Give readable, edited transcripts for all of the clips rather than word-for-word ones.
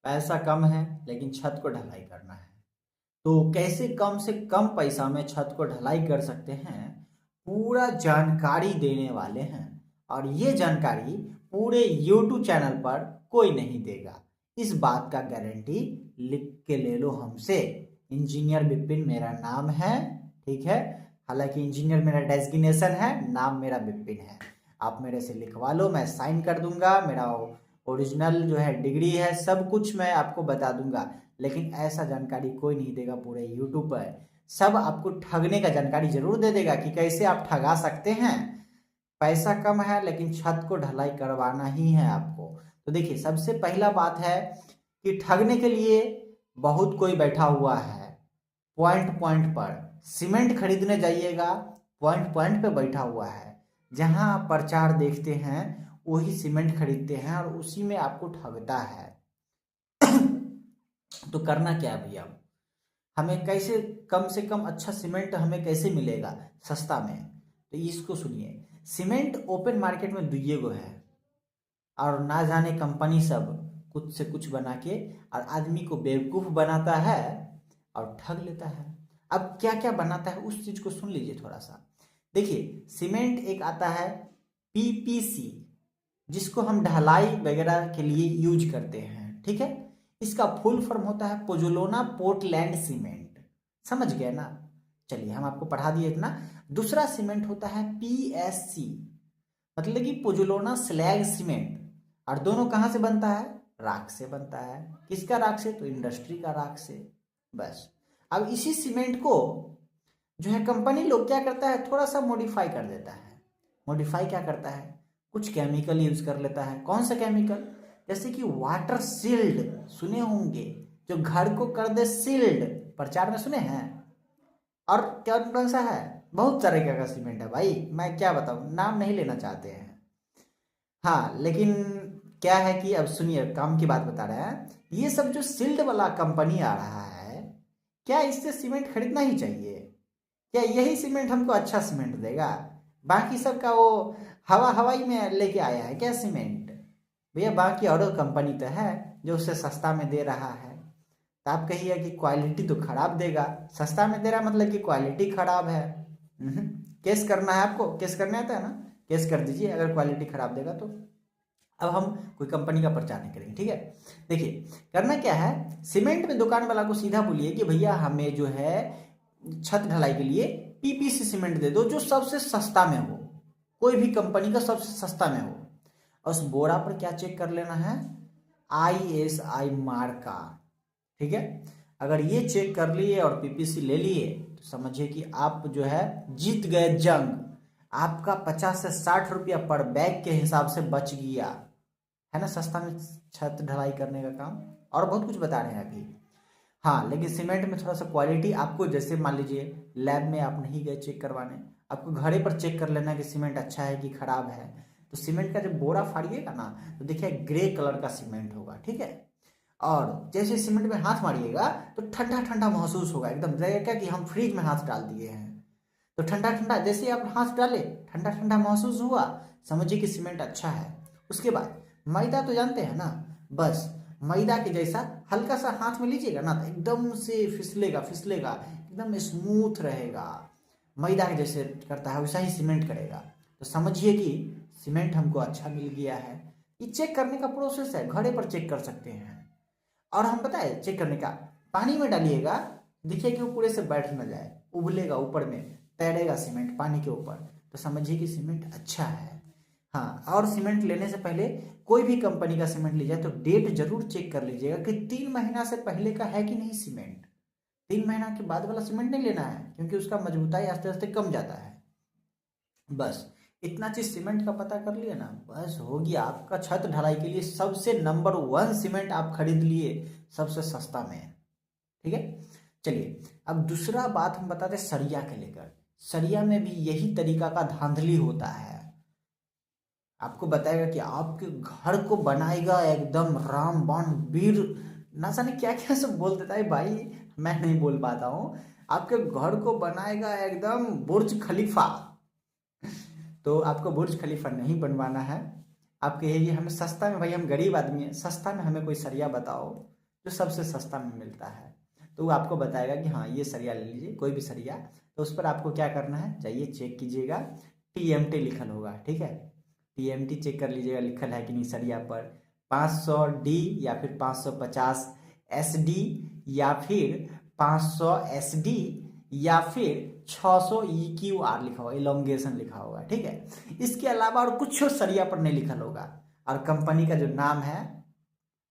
पैसा कम है लेकिन छत को ढलाई करना है। तो कैसे कम से कम पैसा में छत को ढलाई कर सकते हैं, पूरा जानकारी देने वाले हैं। और ये जानकारी पूरे YouTube चैनल पर कोई नहीं देगा, इस बात का गारंटी लिख के ले लो हमसे। इंजीनियर विपिन मेरा नाम है, ठीक है। हालांकि इंजीनियर मेरा डेजिग्नेशन है, नाम मेरा विपिन है। आप मेरे से लिखवा लो, मैं साइन कर दूंगा। मेरा ओरिजिनल जो है डिग्री है, सब कुछ मैं आपको बता दूंगा। लेकिन ऐसा जानकारी कोई नहीं देगा पूरे यूट्यूब पर। सब आपको ठगने का जानकारी जरूर दे देगा कि कैसे आप ठगा सकते हैं। पैसा कम है लेकिन छत को ढलाई करवाना ही है आपको। तो देखिए, सबसे पहला बात है कि ठगने के लिए बहुत कोई बैठा हुआ है। पॉइंट पॉइंट पर सीमेंट खरीदने जाइएगा, पॉइंट पॉइंट पे बैठा हुआ है। जहां आप प्रचार देखते हैं वही सीमेंट खरीदते हैं और उसी में आपको ठगता है। तो करना क्या है भैया, हमें कैसे कम से कम अच्छा सीमेंट हमें कैसे मिलेगा सस्ता में? तो इसको सुनिए, सीमेंट ओपन मार्केट में दुइये गो है, और ना जाने कंपनी सब कुछ से कुछ बना के और आदमी को बेवकूफ बनाता है और ठग लेता है। अब क्या क्या बनाता है उस चीज को सुन लीजिए थोड़ा सा। देखिए, सीमेंट एक आता है पीपीसी, जिसको हम ढलाई वगैरह के लिए यूज करते हैं, ठीक है। इसका फुल फॉर्म होता है पोजुलोना पोर्टलैंड सीमेंट। समझ गए ना? चलिए, हम आपको पढ़ा दिए इतना। दूसरा सीमेंट होता है पीएससी, मतलब कि पोजुलोना स्लैग सीमेंट। और दोनों कहाँ से बनता है? राख से बनता है। किसका राख से? तो इंडस्ट्री का राख से। बस, अब इसी सीमेंट को जो है कंपनी लोग क्या करता है, थोड़ा सा मॉडिफाई कर देता है। मॉडिफाई क्या करता है? कुछ केमिकल यूज कर लेता है। कौन सा केमिकल? जैसे कि वाटर सील्ड सुने होंगे, जो घर को कर दे सील्ड, प्रचार में सुने हैं। और क्या कौन सा है? बहुत तरीके का सीमेंट है भाई, मैं क्या बताऊं, नाम नहीं लेना चाहते हैं। हाँ, लेकिन क्या है कि अब सुनिए, काम की बात बता रहे हैं। ये सब जो सील्ड वाला कंपनी आ रहा है, क्या इससे सीमेंट खरीदना ही चाहिए? क्या यही सीमेंट हमको अच्छा सीमेंट देगा? बाकी सब का वो हवा हवाई में लेके आया है क्या सीमेंट? भैया, बाकी और कंपनी तो है जो उससे सस्ता में दे रहा है। तो आप कहिए कि क्वालिटी तो खराब देगा, सस्ता में दे रहा मतलब कि क्वालिटी खराब है। केस करना है आपको, केस करने आता है ना? केस कर दीजिए अगर क्वालिटी खराब देगा तो। अब हम कोई कंपनी का प्रचार नहीं करेंगे, ठीक है। देखिए, करना क्या है, सीमेंट में दुकान वाला को सीधा बोलिए कि भैया हमें जो है छत ढलाई के लिए पीपीसी सीमेंट दे दो, जो सबसे सस्ता में हो, कोई भी कंपनी का सबसे सस्ता में हो। और उस बोरा पर क्या चेक कर लेना है? ISI मार्का, ठीक है। अगर ये चेक कर लिए और पीपीसी ले लिए तो समझिए कि आप जो है जीत गए जंग। आपका 50 से 60 रुपया पर बैग के हिसाब से बच गया है ना, सस्ता में छत ढलाई करने का काम। और बहुत कुछ बता रहे हैं अभी। हाँ, लेकिन सीमेंट में थोड़ा सा क्वालिटी आपको, जैसे मान लीजिए लैब में आप नहीं गए चेक करवाने, आपको घरे पर चेक कर लेना कि सीमेंट अच्छा है कि खराब है। तो सीमेंट का जब बोरा फाड़िएगा ना, तो देखिए ग्रे कलर का सीमेंट होगा, ठीक है। और जैसे सीमेंट में हाथ मारिएगा तो ठंडा ठंडा महसूस होगा, एकदम लगेगा कि हम फ्रिज में हाथ डाल दिए हैं। तो ठंडा ठंडा जैसे आप हाथ डाले, ठंडा ठंडा महसूस हुआ, समझिए कि सीमेंट अच्छा है। उसके बाद मैदा तो जानते हैं ना, बस मैदा के जैसा हल्का सा हाथ में लीजिएगा ना तो एकदम से फिसलेगा फिसलेगा, एकदम स्मूथ रहेगा। मैदा के जैसे करता है वैसा ही सीमेंट करेगा। तो समझिए कि सीमेंट हमको अच्छा मिल गया है। ये चेक करने का प्रोसेस है, घड़े पर चेक कर सकते हैं। और हम पता है चेक करने का, पानी में डालिएगा, देखिए कि वो पूरे से बैठ ना जाए, उबलेगा ऊपर में, तैरेगा सीमेंट पानी के ऊपर, तो समझिए कि सीमेंट अच्छा है। हाँ, और सीमेंट लेने से पहले कोई भी कंपनी का सीमेंट लीजिए तो डेट जरूर चेक कर लीजिएगा कि 3 महीना से पहले का है कि नहीं सीमेंट। 3 महीना के बाद वाला सीमेंट नहीं लेना है, क्योंकि उसका मजबूताई आस्ते आस्ते कम जाता है। बस इतना चीज सीमेंट का पता कर लिया ना, बस हो गया आपका छत ढलाई के लिए सबसे नंबर 1 सीमेंट आप खरीद लिए, सबसे सस्ता में, ठीक है। चलिए, अब दूसरा बात हम बताते हैं सरिया के लेकर। सरिया में भी यही तरीका का धांधली होता है। आपको बताएगा कि आपके घर को बनाएगा एकदम रामबाण वीर, ना जाने क्या क्या सब बोल देता है भाई, मैं नहीं बोल पाता हूँ। आपके घर को बनाएगा एकदम बुर्ज खलीफा। तो आपको बुर्ज खलीफा नहीं बनवाना है, आप कहिए हमें सस्ता में, भाई हम गरीब आदमी हैं, सस्ता में हमें कोई सरिया बताओ जो सबसे सस्ता में मिलता है। तो वो आपको बताएगा कि हाँ ये सरिया ले लीजिए, कोई भी सरिया। तो उस पर आपको क्या करना है, जाइए चेक कीजिएगा, TMT लिखल होगा, ठीक है। TMT चेक कर लीजिएगा लिखल है कि नहीं सरिया पर। 500D या फिर 550SD या फिर 500SD या फिर 600EQR लिखा होगा, इलोंगेशन लिखा होगा, ठीक है। इसके अलावा और कुछ सरिया पर नहीं लिखल होगा, और कंपनी का जो नाम है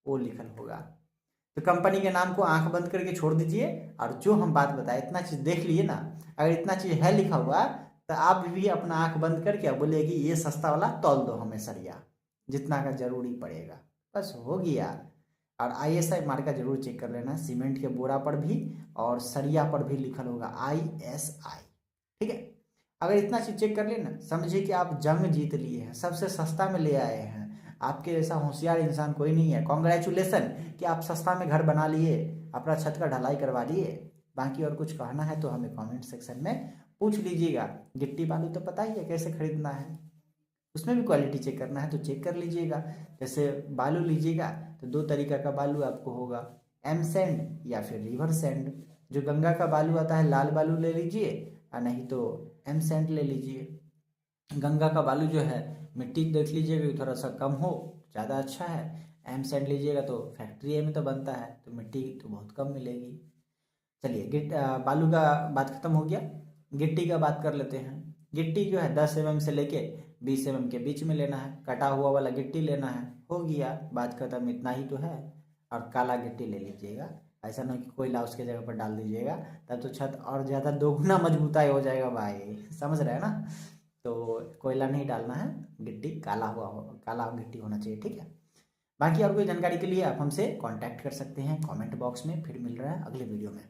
वो लिखल होगा। तो कंपनी के नाम को आंख बंद करके छोड़ दीजिए, और जो हम बात बताए इतना चीज देख लिए ना। अगर इतना चीज है लिखा हुआ तो आप भी अपना आंख बंद करके बोले कि ये सस्ता वाला तौल दो हमें सरिया, जितना का जरूरी पड़ेगा, बस हो गया। और ISI मार्का जरूर चेक कर लेना, सीमेंट के बोरा पर भी और सरिया पर भी लिखल होगा ISI, ठीक है। अगर इतना चीज चेक कर लेना, समझिए कि आप जंग जीत लिए हैं, सबसे सस्ता में ले आए हैं। आपके जैसा होशियार इंसान कोई नहीं है। कॉन्ग्रेचुलेसन कि आप सस्ता में घर बना लिए, अपना छत का ढलाई करवा लिए। बाकी और कुछ कहना है तो हमें कमेंट सेक्शन में पूछ लीजिएगा। गिट्टी बालू तो पता ही है कैसे खरीदना है, उसमें भी क्वालिटी चेक करना है तो चेक कर लीजिएगा। जैसे बालू लीजिएगा तो 2 तरीका का बालू आपको होगा, एम सैंड या फिर रिवर सैंड। जो गंगा का बालू आता है लाल बालू ले लीजिए, और नहीं तो एम सैंड ले लीजिए। गंगा का बालू जो है मिट्टी देख लीजिएगा कि थोड़ा सा कम हो, ज़्यादा अच्छा है। एम सैंड लीजिएगा तो फैक्ट्री में तो बनता है, तो मिट्टी तो बहुत कम मिलेगी। चलिए बालू का बात खत्म हो गया, गिट्टी का बात कर लेते हैं। गिट्टी जो है 10 mm से लेके 20 mm के बीच में लेना है, कटा हुआ वाला गिट्टी लेना है, हो गया बात खत्म, इतना ही तो है। और काला गिट्टी ले लीजिएगा, ऐसा ना कि कोयला उसके जगह पर डाल दीजिएगा, तब तो छत और ज़्यादा दोगुना मजबूताई हो जाएगा भाई, समझ रहे हैं ना। तो कोयला नहीं डालना है, गिट्टी काला गिट्टी होना चाहिए, ठीक है। बाकी और कोई जानकारी के लिए आप हमसे कांटेक्ट कर सकते हैं कमेंट बॉक्स में। फिर मिल रहा है अगले वीडियो में।